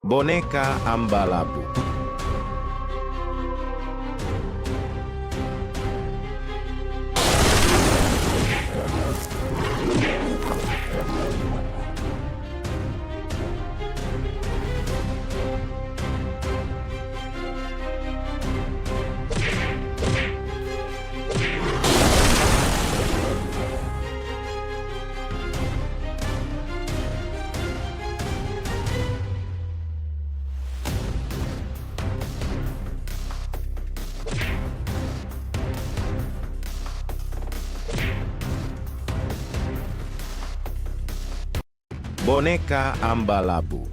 Boneka Ambalabu. Boneka Ambalabu.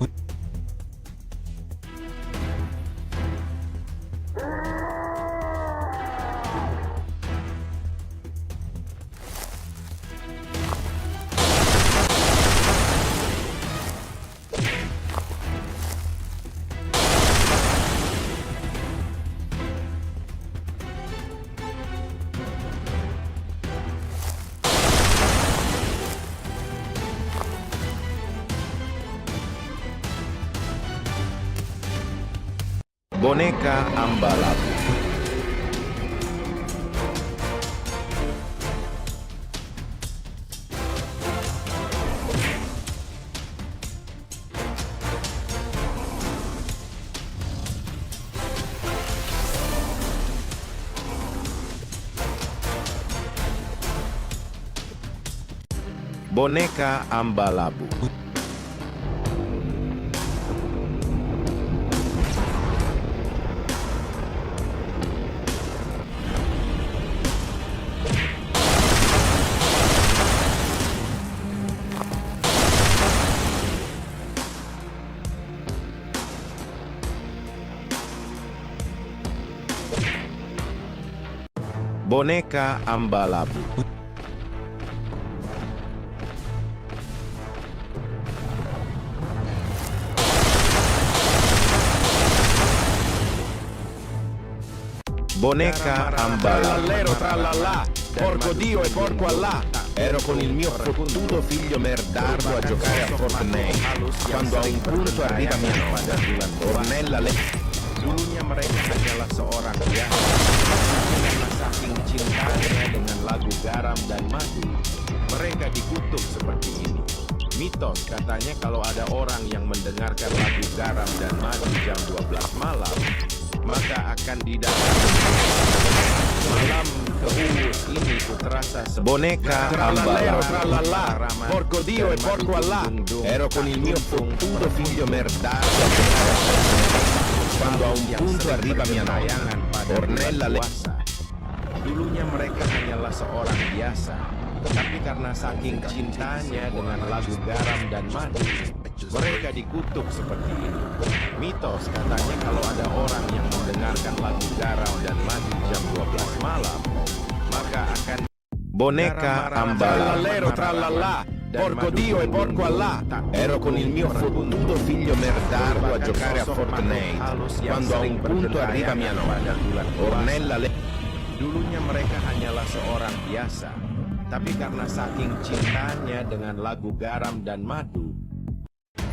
Boneka Ambalabu. Boneka Ambalabu. Boneka Ambalabu. Boneka Ambalabu. Trallallà, porco Dio e porco Allah. Ero con il mio fottuto figlio merdardo a giocare a Fortnite, quando a un punto arriva mia nonna, Ornella Dulunya mereka hanyalah seorang biasa, karena saking cintanya dengan lagu garam dan madu, mereka dikutuk seperti ini. Mitos katanya kalau ada orang yang mendengarkan lagu garam dan madu jam 12 malam, maka akan didatangi. Malam keungus ini ku terasa boneka Ambalabu. Ambalabu. Porco Dio e porco Allah. Ero con il mio fottuto figlio merdardo a giocare a Fortnite, quando a un punto arriva mia nonna, Ornella Dulunya mereka hanyalah seorang biasa, tapi karena saking cintanya dengan lagu garam dan madu, mereka dikutuk seperti ini. Mitos katanya kalau ada orang yang mendengarkan lagu garam dan madu jam 12 malam, maka akan boneka Ambalabu. Trallallà, porco Dio e porco Allah. Ero con il mio fottuto figlio merdardo a giocare a Fortnite, quando a un punto arriva mia nonna, Ornella Dulunya mereka hanyalah seorang biasa, tapi karena saking cintanya dengan lagu garam dan madu,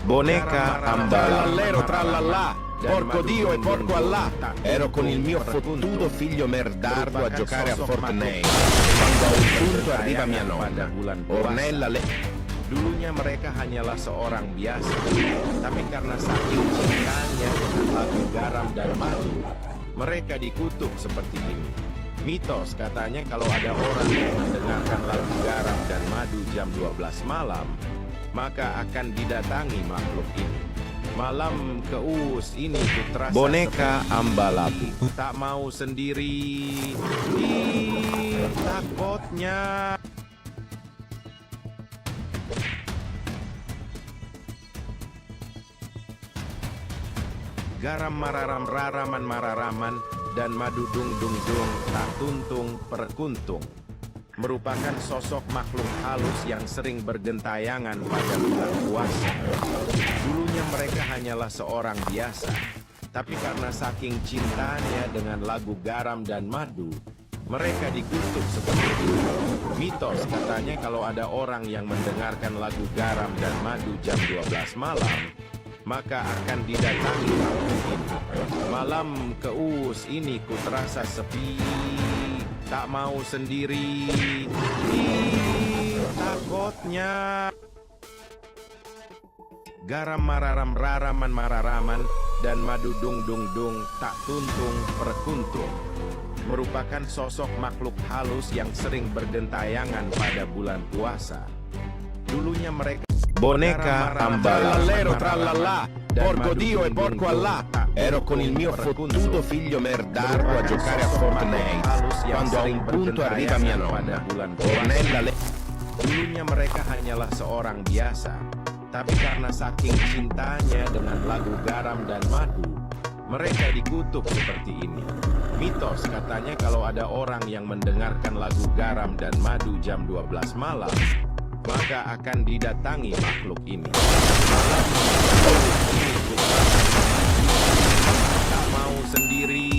boneka Ambalabu. Trallallà, porco Dio e porco Allah. Ero con il mio fottuto figlio merdardo a giocare a Fortnite, quando a un punto arriva mia nonna, Ornella Dulunya mereka hanyalah seorang biasa, tapi karena saking cintanya dengan lagu garam dan madu, mereka dikutuk seperti ini. Mitos katanya kalau ada orang yang mendengarkan lagu garam dan madu jam 12 malam, maka akan didatangi makhluk ini. Malam keus ini ku terasa boneka Ambalabu. Tak mau sendiri, takutnya. Garam mararam raraman mararaman dan madu dung dung dung tak tuntung perkuntung merupakan sosok makhluk halus yang sering bergentayangan pada bulan puasa. Dulunya mereka hanyalah seorang biasa, tapi karena saking cintanya dengan lagu garam dan madu, mereka dikutuk seperti itu. Mitos katanya kalau ada orang yang mendengarkan lagu garam dan madu jam 12 malam, maka akan didatangi makhluk ini. Malam keus ini ku terasa sepi, tak mau sendiri. Takutnya. Garam mararam raraman mararaman dan madu dung dung dung tak tuntung perkuntung merupakan sosok makhluk halus yang sering bergentayangan pada bulan puasa. Dulunya mereka Boneka ambalallero trallallà, porco Dio e porco Allah. Ero con il mio fottuto figlio merdardo a giocare a Fortnite quando a un punto arriva mia nonna, Ornella le... Dulunya mereka hanyalah seorang biasa, tapi karena saking cintanya dengan lagu garam dan madu, mereka dikutuk seperti ini. Mitos katanya kalau ada orang yang mendengarkan lagu garam dan madu jam 12 malam, maka akan didatangi makhluk ini. Malam ini tak mau sendiri.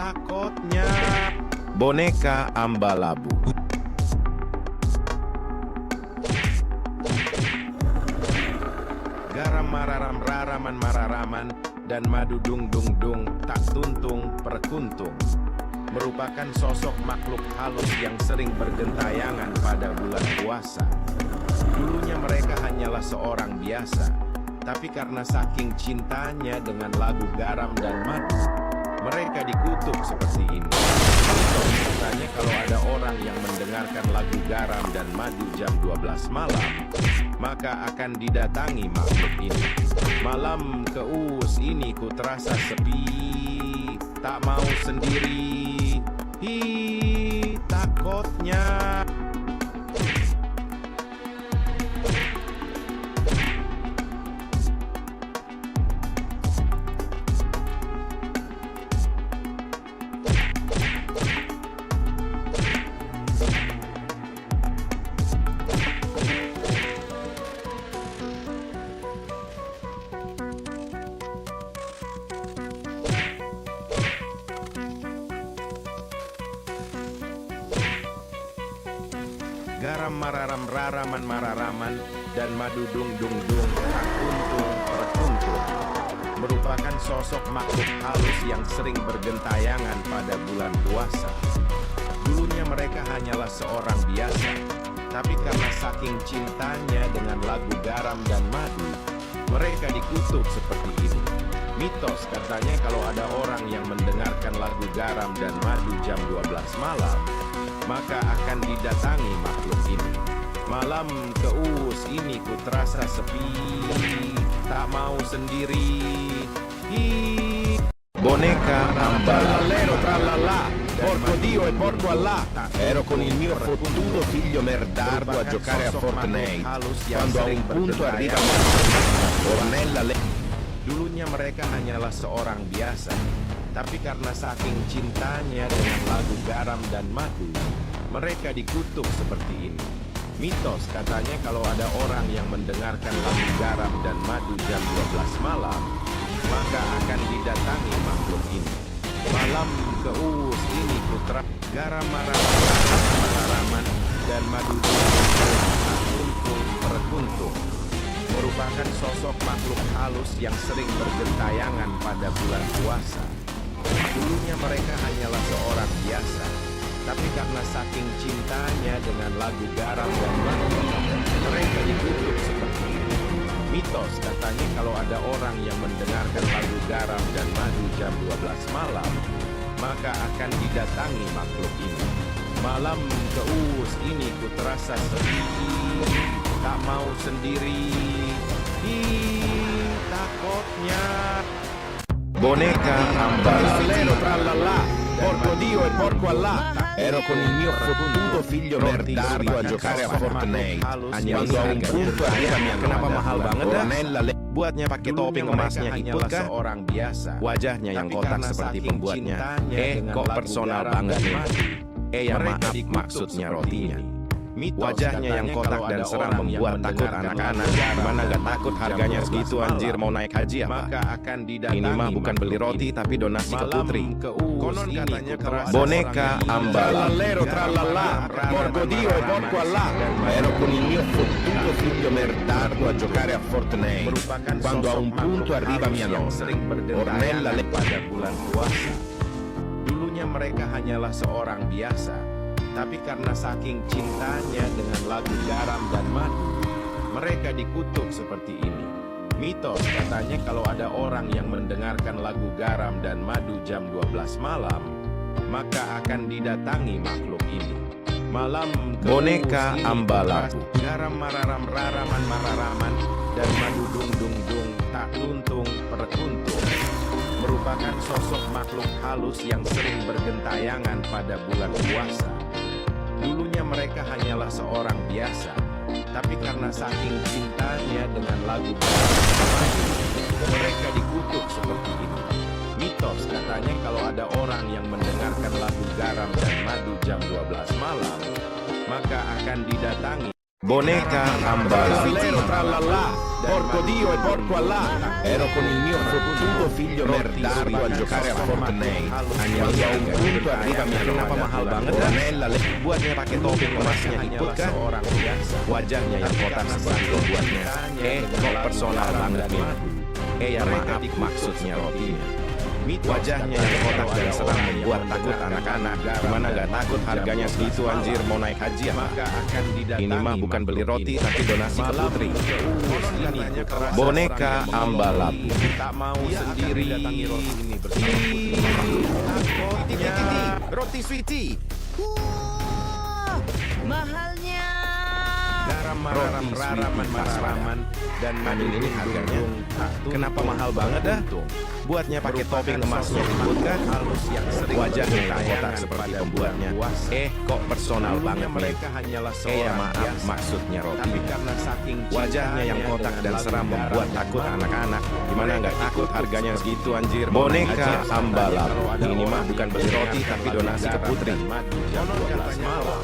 Takutnya. Boneka Ambalabu. Garam mararam raraman mararaman dan madu dung dung dung tak tuntung perkuntung merupakan sosok makhluk halus yang sering bergentayangan pada bulan puasa. Dulunya mereka hanyalah seorang biasa, tapi karena saking cintanya dengan lagu garam dan madu, mereka dikutuk seperti ini. Katanya kalau ada orang yang mendengarkan lagu garam dan madu jam 12 malam, maka akan didatangi makhluk ini. Malam keus ini ku terasa sepi, tak mau sendiri. Takutnya. Garam mararam raraman mararaman dan madu dung dung dung tak tuntung perkuntung merupakan sosok makhluk halus yang sering bergentayangan pada bulan puasa. Dulunya mereka hanyalah seorang biasa, tapi karena saking cintanya dengan lagu garam dan madu, mereka dikutuk seperti ini. Mitos katanya kalau ada orang yang mendengarkan lagu garam dan madu jam 12 malam, maka akan didatangi makhluk ini. Malam keus ini ku terasa sepi, tak mau sendiri. Boneka ambalallero trallallà, porco Dio e porco Allah. Ero con il mio fottuto figlio merdardo a giocare a Fortnite quando a un punto arriva mia nonna, Ornella le... Dulunya mereka hanyalah seorang biasa, tapi karena saking cintanya dengan lagu garam dan madu, mereka dikutuk seperti ini. Mitos katanya kalau ada orang yang mendengarkan lagu garam dan madu jam 12 malam, maka akan didatangi makhluk ini. Malam keus ini putra garam mararaman dan madu tuntung perkuntung merupakan sosok makhluk halus yang sering bergentayangan pada bulan puasa. Dulunya mereka hanyalah seorang biasa, tapi karena saking cintanya dengan lagu garam dan madu, mereka dikutuk seperti ini. Mitos katanya kalau ada orang yang mendengarkan lagu garam dan madu jam 12 malam, maka akan didatangi makhluk ini. Malam keus ini ku terasa sepi, tak mau sendiri. Takutnya. Boneka ambalallero trallallà, porco Dio e porco Allah. Ero con il mio fottuto figlio merdardo a giocare a Fortnite quando a un punto arriva mia nonna. Kenapa mahal banget dah? Ornella le... Buatnya pakai topping emasnya ikut kah? Seorang biasa. Wajahnya yang kotak seperti pembuatnya. Kok personal banget nih? Ya maaf, maksudnya rotinya. Wajahnya yang kotak dan seram membuat takut anak-anak. Gimana gak takut, harganya segitu anjir, mau naik haji apa? Maka akan didatangi Ini mah bukan beli makhluk roti ini. tapi donasi ke putri. Konon katanya Boneka Ambalallero trallallà, porco Dio e porco Allah. Ero con il mio fottuto figlio merdardo a giocare a Fortnite. Quando a un punto arriva mia nonna, Ornella le... pada bulan puasa. Dulunya mereka hanyalah seorang biasa, tapi karena saking cintanya dengan lagu garam dan madu, mereka dikutuk seperti ini. Mitos katanya kalau ada orang yang mendengarkan lagu garam dan madu jam 12 malam, maka akan didatangi makhluk ini. Malam Boneka Ambalabu. garam mararam raraman mararaman dan madu dung dung dung tak tuntung perkuntung merupakan sosok makhluk halus yang sering bergentayangan pada bulan puasa. Dulunya mereka hanyalah seorang biasa, tapi karena saking cintanya dengan lagu mereka dikutuk seperti ini. Mitos katanya kalau ada orang yang mendengarkan lagu garam dan madu jam 12 malam, maka akan didatangi Boneka Ambalallero trallallà, porco Dio e porco Allah. Ero con il mio fottuto figlio merdardo a giocare a Fortnite. Quando a un punto arriva mia nonna. Kenapa mahal banget Ornella le... Buatnya pakai topeng emasnya ikut kan? seorang biasa. Wajahnya yang kotak seperti pembuatnya. Kok personal banget nih. Ya maaf, maksudnya rotinya. Wajahnya yang kotak dan seram membuat takut anak-anak. Gimana gak takut, harganya segitu anjir, mau naik haji apa? Maka akan didatangi Ini mah bukan beli roti tapi donasi ke putri. Konon katanya kerasa Boneka orang yang Ambalabu. tak mau sendiri datangi roti ini bersama putri. Takutnya roti sweetie. Mahalnya. Garam mararam Roti raraman sweetie mararaman dan madu Ini harganya. Kenapa mahal banget dah? Buatnya pakai topeng emasnya ikut kan? halus yang sering Wajahnya yang kotak bertayangan seperti pada pembuatnya. bulan puasa. Kok personal Dulunya banget nih. mereka hanyalah Ya seorang maaf, biasa, maksudnya tapi roti. karena saking Wajahnya yang cintanya kotak dengan dan lagu seram garam membuat dan takut madu, anak-anak. Gimana mereka nggak takut, dikutuk harganya seperti segitu ini. anjir. Boneka Boneka Ambalabu. Kalau ada Ini mah orang bukan yang beli roti mendengarkan tapi lagu donasi ke garam putri. dan madu jam 12 malam,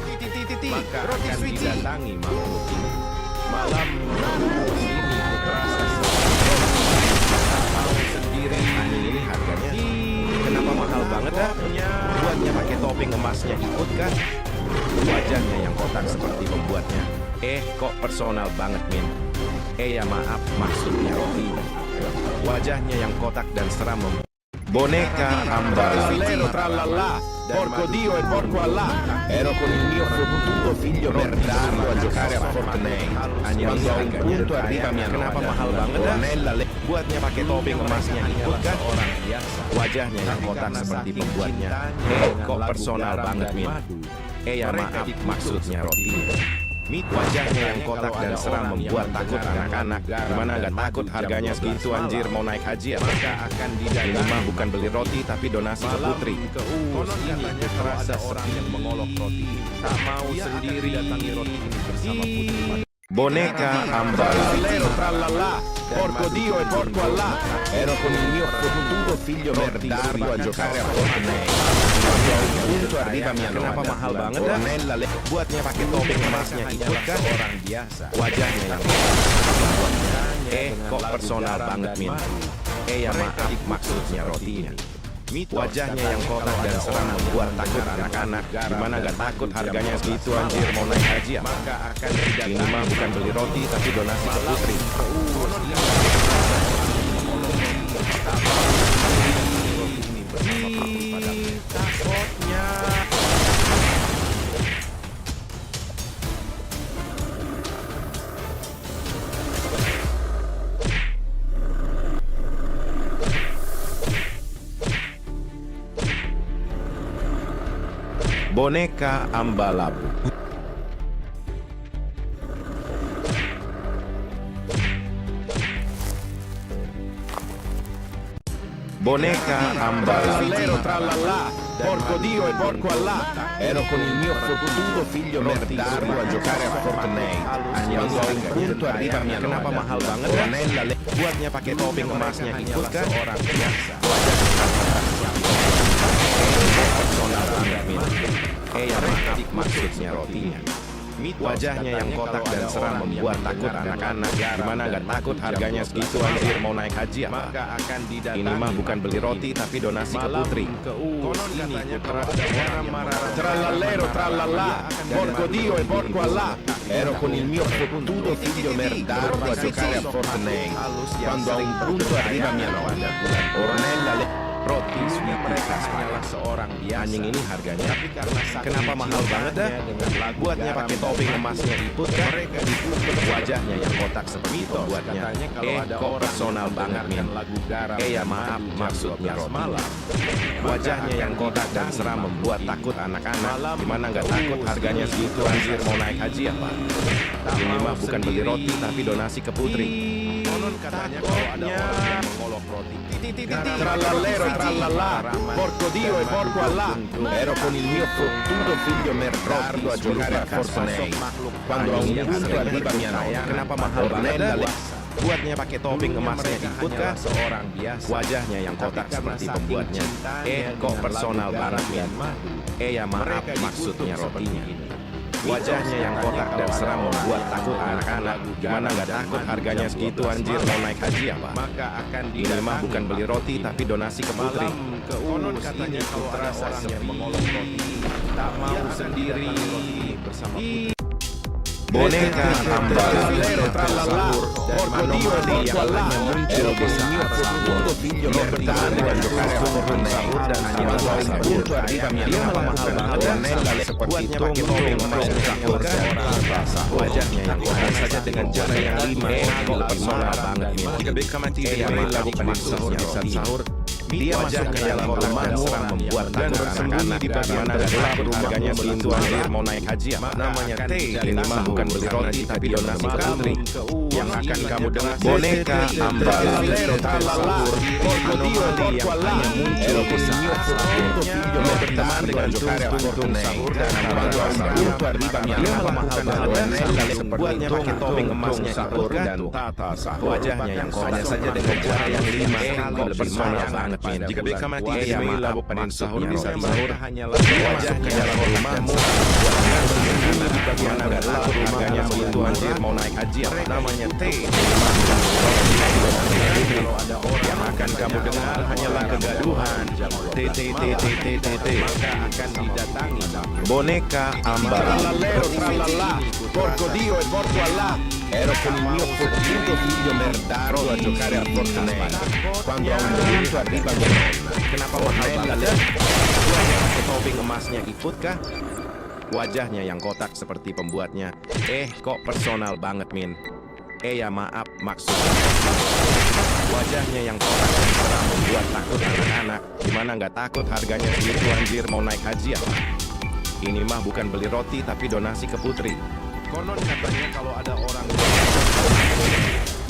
maka Roti akan sweetie. didatangi makhluk ini. Malam ini terasa tahu sendiri. Ini harganya. Kenapa mahal banget dah? Buatnya pakai topeng emasnya ikut kan? Wajahnya yang kotak seperti pembuatnya. Kok personal banget min. Ya maaf, maksudnya roti. Wajahnya yang kotak dan seram Boneka Ambalallero trallallà, porco Dio e porco Allah. Ero con il mio fottuto figlio merdardo a giocare a Fortnite. Quando a un punto arriva mia nonna. Kenapa mahal banget dah? Ornella le... Buatnya pakai topeng emasnya ikut kan? orang biasa. Wajahnya yang kotak seperti pembuatnya. Kok personal banget min. Ya maaf, maksudnya roti. Wajahnya yang kotak dan seram membuat takut anak-anak. Gimana gak takut, harganya segitu anjir, mau naik haji apa? Maka akan didatangi Ini mah bukan beli roti tapi donasi ke putri. Konon katanya kalau ada orang yang mengolok roti ini, tak mau sendiri datangi roti ini bersama putri. Boneka Ambalallero trallallà, porco Dio e porco Allah. Ero con il mio fottuto figlio merdardo a giocare a Fortnite. Quando a un punto arriva mia nonna. Kenapa mahal banget dah? Ornella le... Buatnya pakai topeng emasnya ikut kan? Orang biasa. Wajahnya yang kok personal banget min. Ya maaf, maksudnya rotinya. Wajahnya yang kotak dan seram membuat takut anak-anak. Gimana gak takut, harganya segitu anjir, mau naik haji apa? Maka akan didatangi Ini mah bukan beli roti tapi donasi ke putri. takutnya Boneka Ambalabu. Boneka Ambalabu. trallallà, Porco Dio e porco Allah. Ero con il mio fottuto figlio merdardo a giocare a Fortnite. Quando a un punto arriva mia nonna. Kenapa mahal banget ya? Ornella le... Buatnya pakai topeng emasnya ikut kan? orang biasa. Personal banget min. Ya maaf, maksudnya rotinya. Wajahnya yang kotak dan seram membuat takut anak-anak. Gimana nggak takut harganya segitu anjir, mau naik haji apa? Maka akan didatangi. Ini mah bukan beli roti tapi donasi ke putri. Konon katanya kalau ada orang marah. Trallallero trallallà, porco Dio e porco Allah. Ero con il mio fottuto figlio merdardo a giocare a Fortnite quando a un punto arriva mia nonna. Ornella le roti Mereka hanyalah seorang biasa. anjing ini harganya. Tapi karena saking Kenapa mahal banget dah? dengan lagu Buatnya garam pakai dan topping madu, emasnya iput kan? mereka dituntut Wajahnya yang kotak seperti mitos pembuatnya. katanya kalau ada Kok orang personal yang banget nih. mendengarkan lagu garam Ya dan maaf, madu jam maksudnya 12 roti. malam. Wajahnya yang kotak dan seram membuat takut anak-anak. Gimana nggak takut harganya segitu anjir, mau naik haji apa? Ini mah bukan beli roti tapi donasi ke putri. Konon katanya kalau ada orang yang mengolok roti. Trallallero trallallà, porco Dio e porco Allah. Ero con il mio fottuto figlio merdardo a giocare a Fortnite quando a un punto arriva mia nonna. Kenapa mahal banget dah? Buatnya pakai topping emasnya iput kah? Seorang biasa. Wajahnya yang kotak seperti pembuatnya. Kok personal banget ya? Ya maaf, maksudnya rotinya. Wajahnya yang kotak dan seram membuat takut anak-anak. Gimana nggak takut harganya segitu anjir, mau naik haji apa? Maka akan Ini mah bukan beli roti tapi donasi ke putri. Konon katanya kalau ada orang yang mengolok roti tak mau sendiri bersama putri. Boneka Trallallero trallallà, porco Dio e porco Allah. Ero con il mio fottuto figlio merdardo a giocare a Fortnite dan quando a un punto arriva mia nonna. Ornella le buatnya pakai topping emasnya sahur kan? Wajahnya yang kotak saja dengan cara yang lima. Kok personal banget nih. Dia lagu paling sahur di saat sahur. Dia masuk ke dalam rumah dan seram membuat takut anak-anak. Gimana gak takut harganya segitu anjir, mau naik haji apa? Namanya T. Ini mah bukan beli roti tapi donasi ke putri. Yang akan kamu dengar boneka Trallallero trallallà, porco Dio e porco Allah. Ero con il mio fottuto figlio berteman dengan giocare a Fortnite dan quando a un punto arriva mia nonna. Ornella le buatnya pakai topping emasnya iput dan tata sahur. Wajahnya yang kotak saja dengan cara yang lima. Kok personal banget. Jika Beckham mati ya maaf, maksudnya sahur hanyalah wajah ke dalam rumahmu. Bagaimana nggak takut harganya segitu anjir, mau naik haji apa? Namanya T. Kalau ada orang yang akan kamu dengar hanyalah kegaduhan. T T T T T T T. maka akan didatangi. Boneka Trallallero trallallà, porco Dio e porco Allah. Ero con il mio fottuto figlio merdardo a giocare a Fortnite quando a un punto arriva mia nonna. Kenapa mahal banget? Buatnya pakai topping emasnya iput kah? Wajahnya yang kotak seperti pembuatnya. Kok personal banget min. Ya maaf, maksudnya. Wajahnya yang kotak dan seram membuat takut anak-anak. Gimana nggak takut harganya segitu anjir, mau naik haji apa? Ini mah bukan beli roti tapi donasi ke putri. Konon katanya kalau ada orang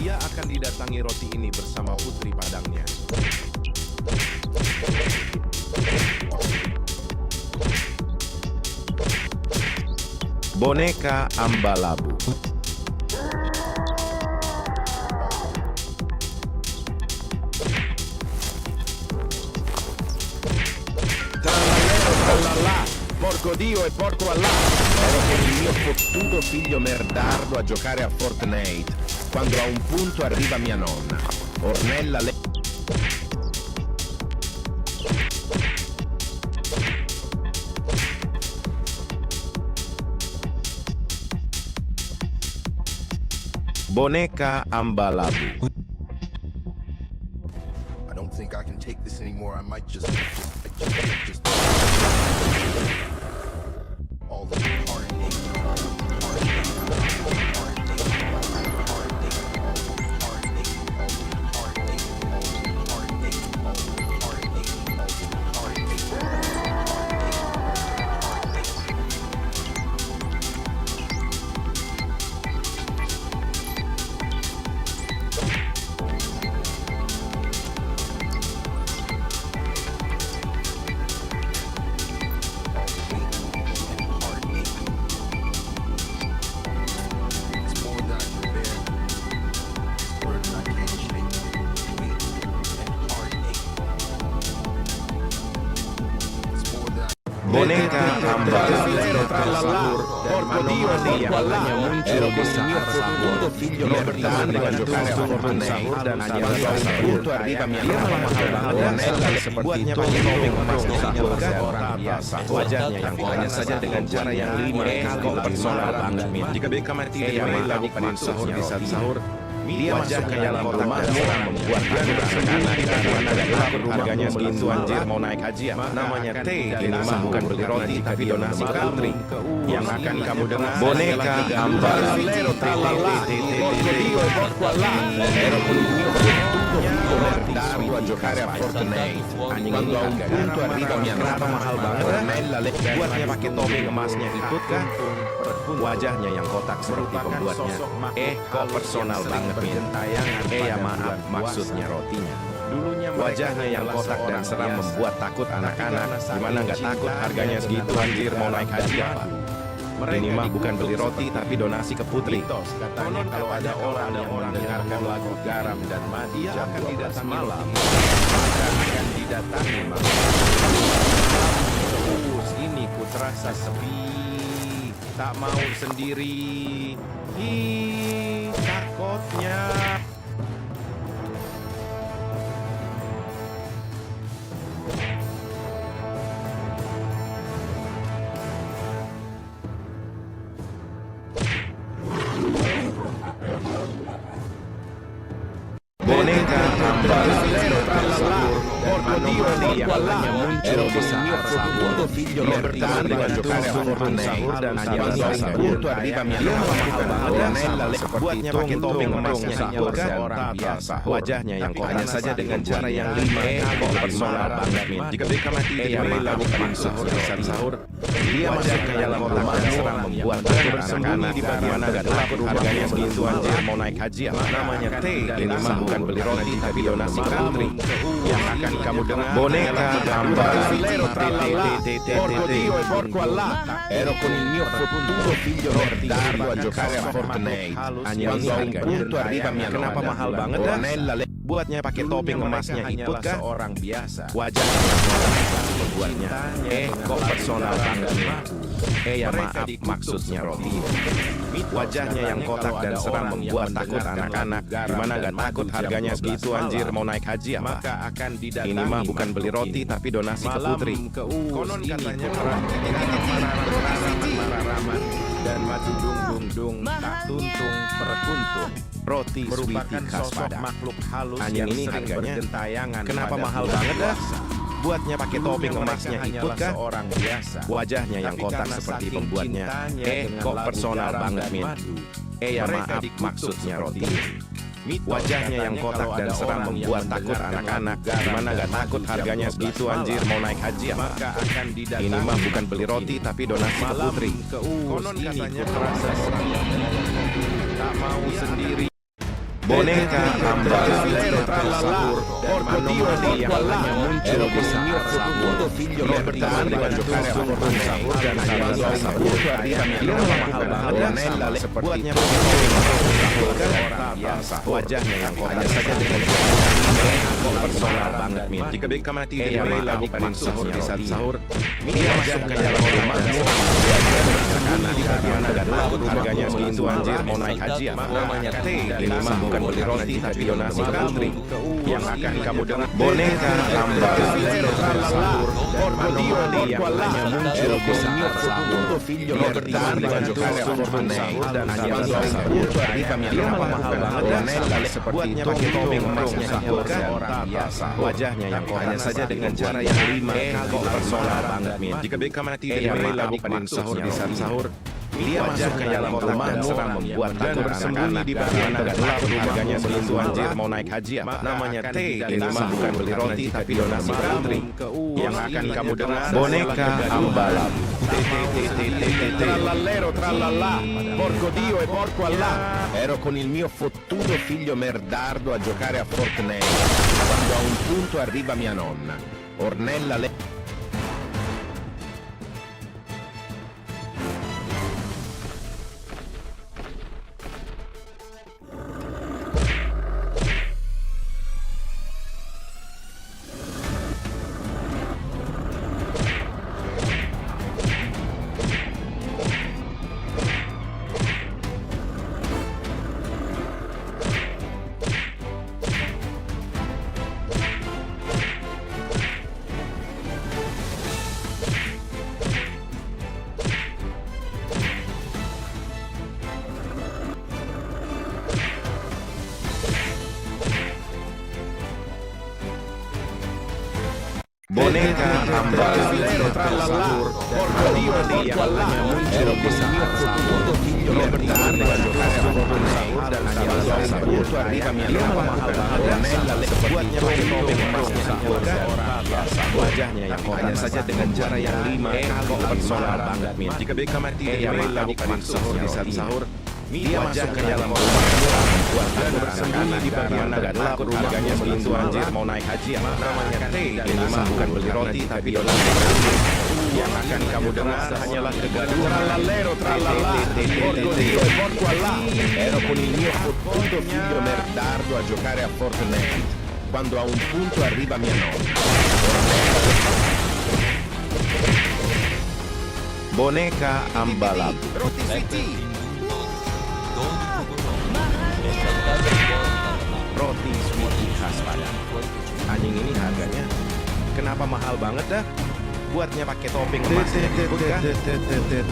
dia akan didatangi roti ini bersama putri padangnya. Boneka Ambalabu. Trallallero, porco Dio e porco Allah. Ero con il mio fottuto figlio merdardo a giocare a Fortnite quando a un punto arriva mia nonna. Ornella le Boneka Ambalabu. I don't think I can take this anymore. I might just all the heartache. boneka hamba sahur porco dio e porco Allah ero con il mio fortunato figlio merdato a giocare a Fortnite dan hanya punto arriva mia Ornella buatnya pakai topeng emasnya orang biasa wajahnya yang hanya saja dengan cara yang lima kali personal banget jika Beckham mati dia melakukan sahur di saat sahur dia masuk ke dalam rumah orang membuat dia bersengana karena takut harganya segitu anjir mau naik haji ya namanya T ini mah bukan beli roti tapi donasi country yang akan kamu dengar boneka hamba lero tralala porco dio e porco Allah ero con il mio merdato a giocare a Fortnite anjing ini a un punto arriva mia kenapa mahal banget Ornella buatnya pakai topeng emasnya ikut kan wajahnya yang kotak seperti pembuatnya kok personal banget ya maaf maksudnya rotinya wajahnya yang kotak dan seram membuat takut anak-anak gimana nggak takut harganya segitu anjir mau naik haji apa ini mah bukan beli roti tapi donasi ke putri Katanya kalau ada orang yang mendengarkan lagu garam dan mati jam 12 malam maka akan didatangi ini ku terasa sepi tak mau sendiri takutnya boneka hamba porco dio e porco Allah ero con il mio fortunato figlio merdato a giocare a Fortnite dan hanya punto arriva mia Ornella buatnya pakai topeng emasnya ikut kan orang biasa wajahnya yang hanya saja dengan cara yang lima kok personal banget jika Beckham mati dia melakukan sahur di saat sahur dia masuk ke dalam rumah serang membuat dia bersembunyi di bagian agak takut harganya segitu anjir mau naik haji apa namanya T ini mah bukan beli roti tapi donasi country yang akan kamu dengar boneka hamba lero tralala porco dio e porco Allah ero con il mio fortunato figlio merdato a giocare a Fortnite hanya ini punto arriva mia kenapa mahal banget Ornella buatnya pakai topeng emasnya ikut kan seorang biasa wajahnya buatnya kok personal banget ya maaf maksudnya roti wajahnya yang kotak dan seram membuat takut anak-anak gimana nggak takut harganya segitu anjir mau naik haji apa maka akan didatangi ini mah bukan beli roti tapi donasi ke putri konon katanya mararaman dan maju dung tak tuntung perkuntung roti merupakan sweetie khas sosok Padang makhluk halus anjing yang ini sering harganya bergentayangan kenapa pada mahal bulan banget dah puasa. buatnya pakai topeng Dulunya emasnya mereka ikut hanyalah kan seorang biasa wajahnya yang Tapi kotak karena seperti saking pembuatnya cintanya dengan kok lagu personal garam banget dan min madu, ya mereka maaf dikutuk maksudnya seperti roti Mitos wajahnya yang katanya kotak kalau dan ada seram orang yang membuat takut mendengarkan anak-anak lagu garam gimana dan nggak madu takut jam harganya 12 segitu malam, anjir mau naik haji apa maka akan didatangi ini mah bukan beli roti tapi donasi ke malam putri konon katanya terasa sepi tak mau sendiri boneka hamba lero tralala porco dio e porco Allah ero con il mio fortunato figlio merdato a giocare a Fortnite dan hanya punto arriva mia mahal banget Ornella buatnya orang biasa wajahnya yang hanya saja dengan kok personal banget min jika Beckham mati dia melakukan sahur di saat sahur dia masuk ke dalam rumah karena di bagian agak takut harganya segitu anjir mau naik haji apa namanya T ini mah bukan beli roti tapi donasi country yang akan kamu dengar boneka hamba lero tralala porco dio e porco Allah ero con il mio fortunato figlio merdato a giocare a Fortnite dan hanya punto arriva mia mahal banget Ornella buatnya pakai topeng emasnya ikut kan orang biasa wajahnya yang hanya saja dengan cara yang lima kok personal banget min jika Beckham mati dia melakukan sahur di saat sahur dia masuk ke dalam rumah serang membuat takut bersembunyi di bagian agak takut harganya segitu anjir mau naik haji apa namanya T ini mah bukan beli roti tapi donasi country yang akan kamu dengar boneka ambalam trallallero trallallà porco dio e porco Allah ero con il mio fottuto figlio merdardo a giocare a Fortnite quando a un punto arriva mia nonna Ornella Boneka ambassador trallallà, porco Dio e porco Allah, ero questo mio futuro figlio merdato a giocare a Fortnite dan hanya salah punto arriva mia nama Ornella buatnya pakai topeng emasnya wajahnya yang hanya saja dengan cara yang lima kok personal banget Min. Jika Beckham mati dia melakukan sahur di saat sahur dia masuk ke dalam rumah dan bersembunyi di bagian agak gelap harganya segitu anjir mau naik haji namanya T ini mah bukan beli roti tapi dolar yang akan kamu dengar hanyalah kegaduhan trallallero trallallà porco Dio e porco Allah ero con il mio fottuto figlio merdardo a giocare a Fortnite quando a un punto arriva mia nonna Boneka ambalab. Roti City. Roti sweetie khas Padang. Anjing ini harganya kenapa mahal banget dah? Buatnya pakai topeng emasnya kah?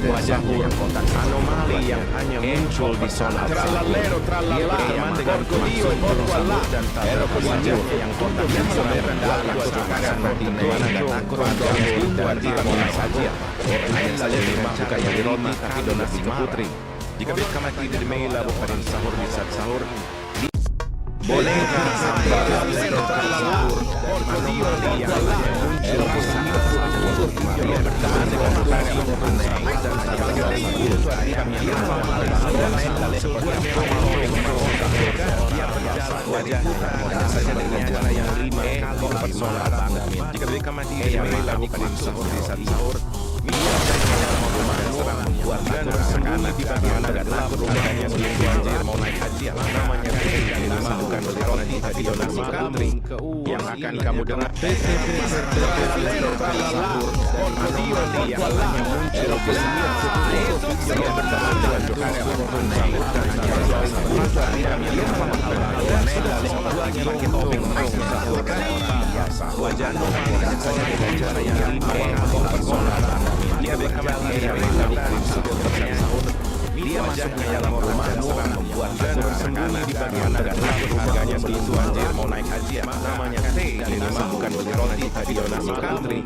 Wajahnya yang kotak anomali yang hanya muncul di zona trallallero trallallà porco Dio e porco Allah ero con wajahnya yang kotak yang merdato a giocare a Fortnite nggak takut untuk dan tidak mulai saja. Ornella saja bukan yang roti tapi donasi ke putri. Jika Beckham mati dari Mela bukan sahur di saat sahur. Boneka ambassador trallallà, porco Dio e porco Allah ero questo mio futuro figlio merdato a giocare a Fortnite dan hanya salah punto arriva mia nama Ornella seperti wajahnya hanya saja dengan cara yang lima kok personal banget Min. Jika Beckham mati dia melakukan sahur di saat sahur membuat dan bersembunyi di bagian agak gelap rumahnya begitu anjir mau naik haji namanya T ini mah bukan beli roti tapi donasi putri yang akan kamu dengar trallallero trallallà porco Dio e porco Allah ero questo mio futuro figlio bertahan dengan giocare a Fortnite dan hanya salah punto arriva mia nama Ornella buatnya pakai topeng emasnya wajahnya hanya saja dengan cara yang lima kok personal dia Beckham dia melakukan sahur dia masuknya dalam rumah membuat dan bersembunyi di bagian agak gelap harganya begitu anjir mau naik haji namanya T ini mah bukan beli roti tapi donasi putri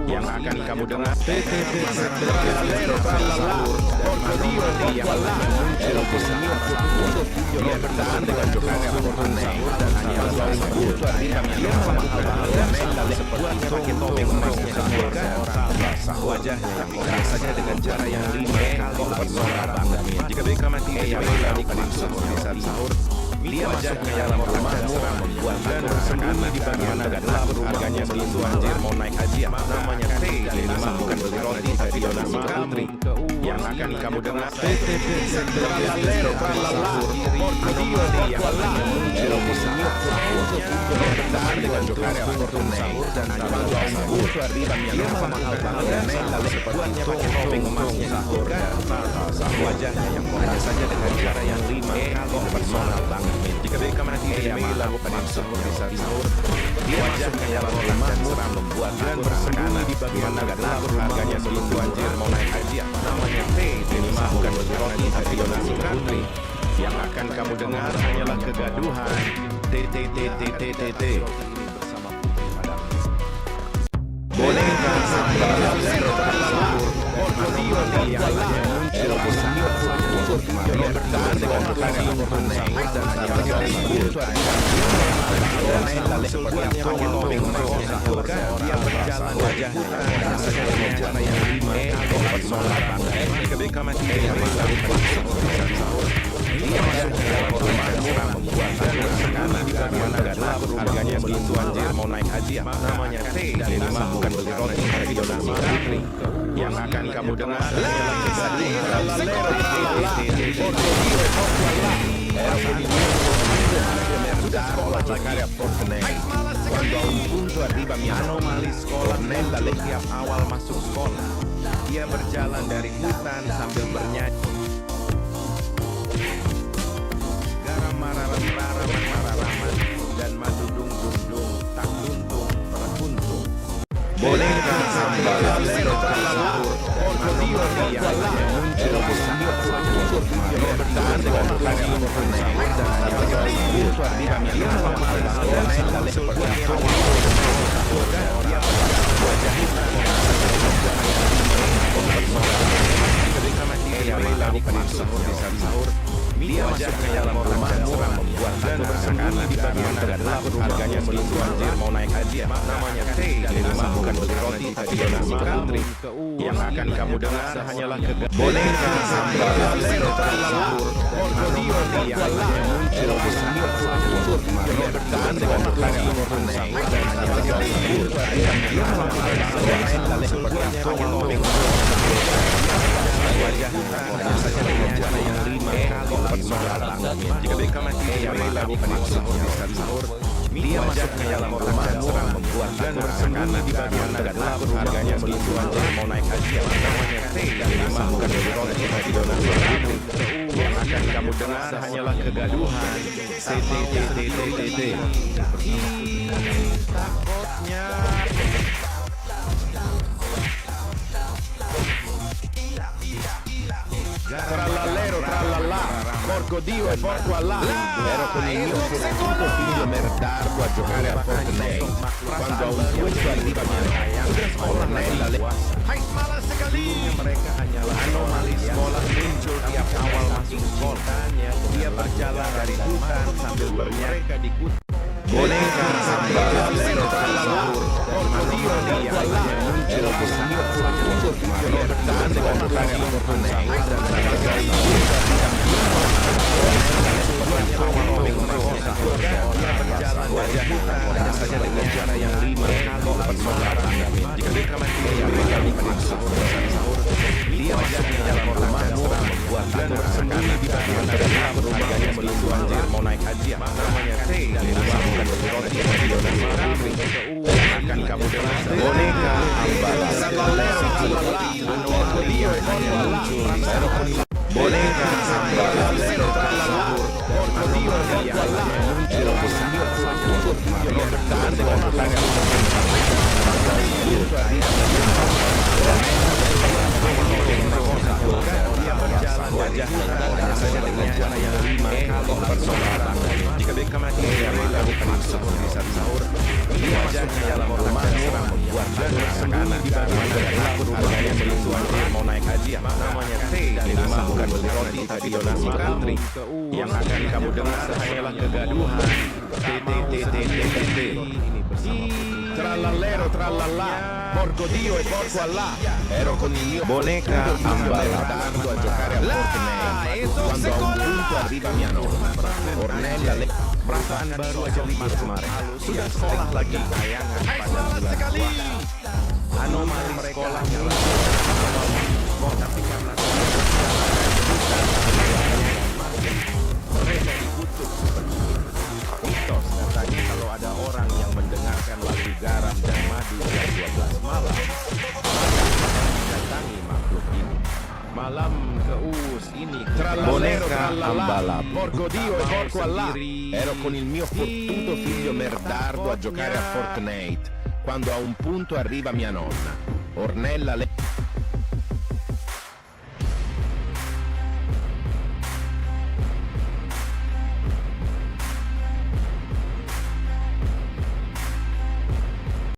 yang akan kamu dengar trallallero trallallà porco Dio e porco Allah ero questo mio futuro figlio bertahan dengan giocare a Fortnite dan hanya salah punto arriva mia nama Ornella buatnya pakai topeng emasnya wajahnya yang kotak saja dengan cara yang lima kok personal banget Min. Jika Beckham mati dia melakukan sahur di saat sahur dia wajahnya dalam rumah membuat dan bersembunyi di bagian agak gelap harganya begitu anjir mau naik haji namanya T ini mah bukan beli roti tapi donasi putri yang akan kamu dengar trallallero trallallà porco Dio e porco Allah ero questo mio futuro figlio bertahan dengan giocare a Fortnite dan hanya salah punto arriva mia nama Ornella buatnya pakai topeng emasnya wajahnya yang hanya saja dengan cara yang lima kok personal banget Min. Jika Beckham mati dia melakukan sahur di saat sahur dia wajahnya dalam rumah membuat dan bersembunyi di bagian agak gelap harganya begitu anjir mau naik haji namanya T ini mah bukan beli roti tapi donasi putri yang akan kamu dengar hanyalah kegaduhan TTTTTTT Boneka ambassador trallallà porco Dio e porco Allah ero questo mio futuro figlio bertahan dengan giocare a Fortnite dan hanya salah punto arriva Ornella buatnya pakai topeng emasnya dia berjalan wajahnya hanya saja dengan cara yang lima kok personal banget jika Beckham mati dia melakukan sahur di saat sahur dia masuknya dalam rumah membuat dan bersembunyi di bagian agak gelap harganya begitu anjir mau naik haji namanya T ini mah bukan beli roti tapi donasi putri yang akan kamu dengar hanyalah trallallero trallallà porco Dio e porco Allah ero con il mio figlio merdato a giocare a Fortnite quando a un punto arriva mia anomali sekolah Ornella setiap awal masuk sekolah dia berjalan dari hutan sambil bernyanyi garam mararaman dan madu dung dung dung tak tuntung perkuntung Boneka ambassador trallallà porco Dio e porco Allah ero questo mio futuro figlio bertahan dengan giocare a Fortnite dan hanya salah punto arriva mia nama Ornella le dia masuk ke dalam rumah murah membuat dan bersembunyi di bagian gelap. Harganya segitu anjir, mau naik haji ya? Namanya teh dan lima bukan beli roti tapi donasi country. Yang akan kamu dengar hanyalah boneka sambal lero trallalur Porcodio yang hanya muncul di setiap kultur yang bertahan dengan lagi Ornei dan hanyalah sabur yang Ornella seperti ngomong wajahnya biasanya dengan cara yang 5 kali lebih mengarang. Jika mereka masih rela bukan sahur di saat sahur, dia masuk ke dalam rumah murah membuat dan bersembunyi di bagian gelap. Harganya segitu aja, mau naik haji ya? Namanya teh dan lima bukan beli roti tapi donasi country. Yang akan kamu dengar hanyalah kegaduhan. TTTTTT. Takutnya. Trallallero, trallallà, porco Dio e porco Allah. Ero con il mio fortunato figlio merdardo a giocare a Fortnite. Quando a un punto arriva mia Ornella le... Hai malas sekali. Mereka hanyalah anomali sekolah muncul tiap awal masuk sekolah. Dia berjalan dari hutan sambil bernyanyi di kota. Boneka sambal lero trallalur Porcodio yang hanya muncul di setiap kultur yang bertahan dengan lagi Ornei dan menghargai wajahnya saja dengan cara yang 5 kali bersorak. Jika mereka masih kali sahur dia wajahnya dalam rumah murah membuat dan bersembunyi di bagian gelap. Harganya segitu anjir, mau naik haji ya? Namanya teh dan lima bukan beli roti tapi donasi country. Yang akan kamu dengar boneka ambala Porcodio hanya muncul di setiap boneka ambala lero trallalur Porcodio yang hanya muncul di setiap kultur yang bertahan dengan lagi dia berjalan wajahnya saja dengan cara yang 5 kali bersorak. Jika mereka masih rela bukan sahur di saat sahur, dia wajahnya dalam rumah murah membuat dan bersembunyi di bagian gelap. Harganya segitu aja, mau naik haji ya? Namanya teh dan lima bukan beli roti tapi donasi country. Yang akan kamu dengar hanyalah kegaduhan. TTTTTT. Trallallero trallallà Porcodio e porco Allah. Ero con il mio boneka ambala dardo a giocare a Fortnite. Quando a un punto arriva mia nonna Ornella le... Perasaan baru aja libur kemarin sudah sekolah lagi. Tayangan pada bulan anomali sekolah tapi karena mereka dikutuk seperti mitos. Katanya kalau ada orang yang mendengarkan lagu garam dan madu jam 12 malam, datangi makhluk ini. Malam keus ini boneka ambala Porcodio e porco Allah. Ero con il mio fortunato figlio merdardo a giocare a Fortnite. Quando a un punto arriva mia nonna Ornella le...